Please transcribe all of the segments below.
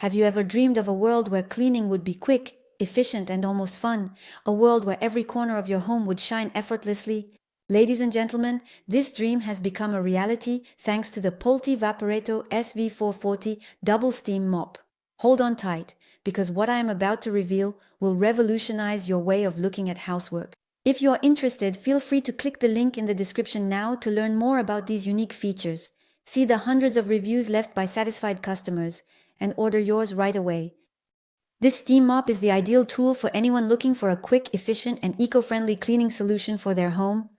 Have you ever dreamed of a world where cleaning would be quick, efficient, and almost fun? A world where every corner of your home would shine effortlessly? Ladies and gentlemen, this dream has become a reality thanks to the Polti Vaporetto SV440 double steam mop. Hold on tight, because what I am about to reveal will revolutionize your way of looking at housework. If you are interested, feel free to click the link in the description now to learn more about these unique features. See the hundreds of reviews left by satisfied customers and order yours right away. This steam mop is the ideal tool for anyone looking for a quick, efficient, and eco-friendly cleaning solution for their home.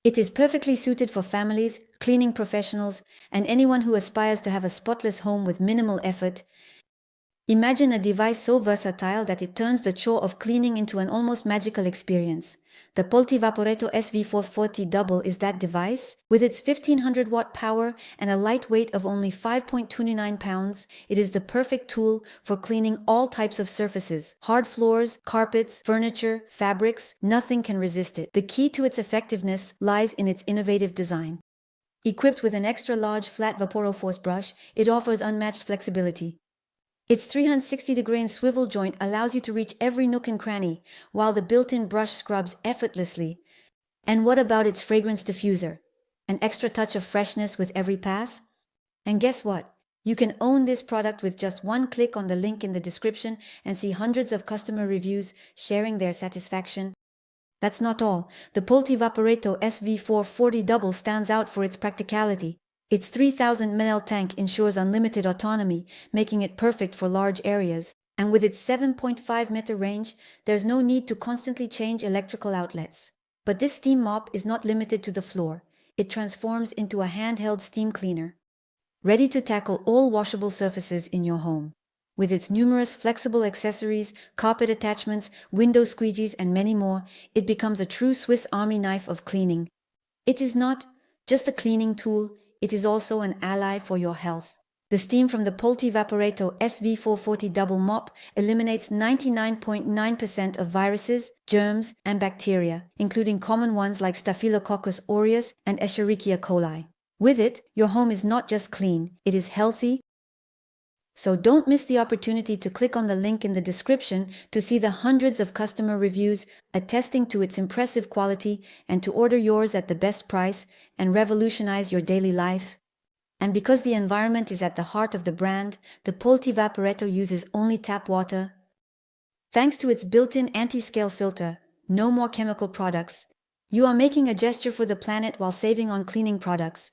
It is perfectly suited for families, cleaning professionals, and anyone who aspires to have a spotless home with minimal effort. Imagine a device so versatile that it turns the chore of cleaning into an almost magical experience. The Polti Vaporetto SV440 Double is that device. With its 1500-watt power and a light weight of only 5.29 pounds, it is the perfect tool for cleaning all types of surfaces. Hard floors, carpets, furniture, fabrics, nothing can resist it. The key to its effectiveness lies in its innovative design. Equipped with an extra-large flat Vaporforce brush, it offers unmatched flexibility. Its 360-degree swivel joint allows you to reach every nook and cranny, while the built-in brush scrubs effortlessly. And what about its fragrance diffuser? An extra touch of freshness with every pass? And guess what? You can own this product with just one click on the link in the description and see hundreds of customer reviews sharing their satisfaction. That's not all. The Polti Vaporetto SV440 Double stands out for its practicality. Its 3000 ml tank ensures unlimited autonomy, making it perfect for large areas. And with its 7.5-meter range, there's no need to constantly change electrical outlets. But this steam mop is not limited to the floor. It transforms into a handheld steam cleaner, ready to tackle all washable surfaces in your home. With its numerous flexible accessories, carpet attachments, window squeegees, and many more, it becomes a true Swiss Army knife of cleaning. It is not just a cleaning tool, it is also an ally for your health. The steam from the Polti Vaporetto SV440 Double Mop eliminates 99.9% of viruses, germs, and bacteria, including common ones like Staphylococcus aureus and Escherichia coli. With it, your home is not just clean, it is healthy. So don't miss the opportunity to click on the link in the description to see the hundreds of customer reviews attesting to its impressive quality and to order yours at the best price and revolutionize your daily life. And because the environment is at the heart of the brand, the Polti Vaporetto uses only tap water. Thanks to its built-in anti-scale filter, no more chemical products. You are making a gesture for the planet while saving on cleaning products.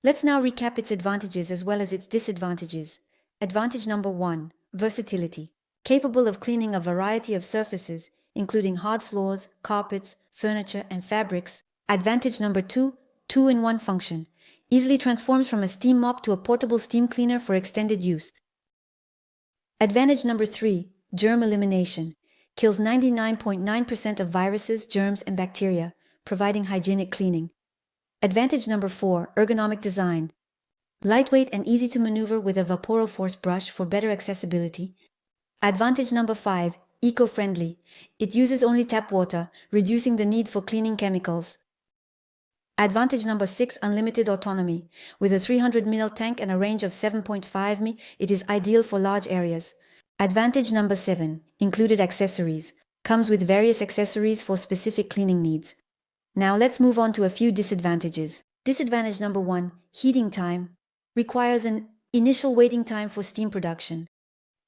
Let's now recap its advantages as well as its disadvantages. Advantage number 1, versatility. Capable of cleaning a variety of surfaces, including hard floors, carpets, furniture, and fabrics. Advantage number 2, two-in-one function. Easily transforms from a steam mop to a portable steam cleaner for extended use. Advantage number 3, germ elimination. Kills 99.9% of viruses, germs, and bacteria, providing hygienic cleaning. Advantage number 4, ergonomic design. Lightweight and easy to maneuver with a Vaporforce brush for better accessibility. Advantage number 5, eco-friendly. It uses only tap water, reducing the need for cleaning chemicals. Advantage number 6, unlimited autonomy. With a 300 ml tank and a range of 7.5 m, it is ideal for large areas. Advantage number 7, included accessories. Comes with various accessories for specific cleaning needs. Now let's move on to a few disadvantages. Disadvantage number 1, heating time. Requires an initial waiting time for steam production.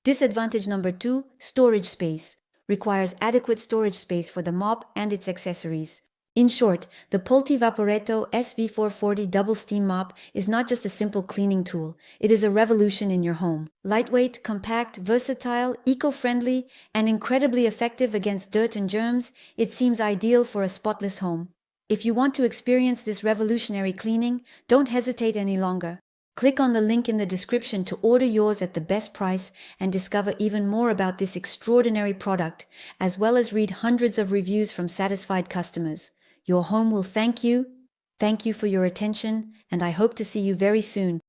Disadvantage number 2, storage space. Requires adequate storage space for the mop and its accessories. In short, the Polti Vaporetto SV440 Double Steam Mop is not just a simple cleaning tool, it is a revolution in your home. Lightweight, compact, versatile, eco-friendly, and incredibly effective against dirt and germs, it seems ideal for a spotless home. If you want to experience this revolutionary cleaning, don't hesitate any longer. Click on the link in the description to order yours at the best price and discover even more about this extraordinary product, as well as read hundreds of reviews from satisfied customers. Your home will thank you. Thank you for your attention, and I hope to see you very soon.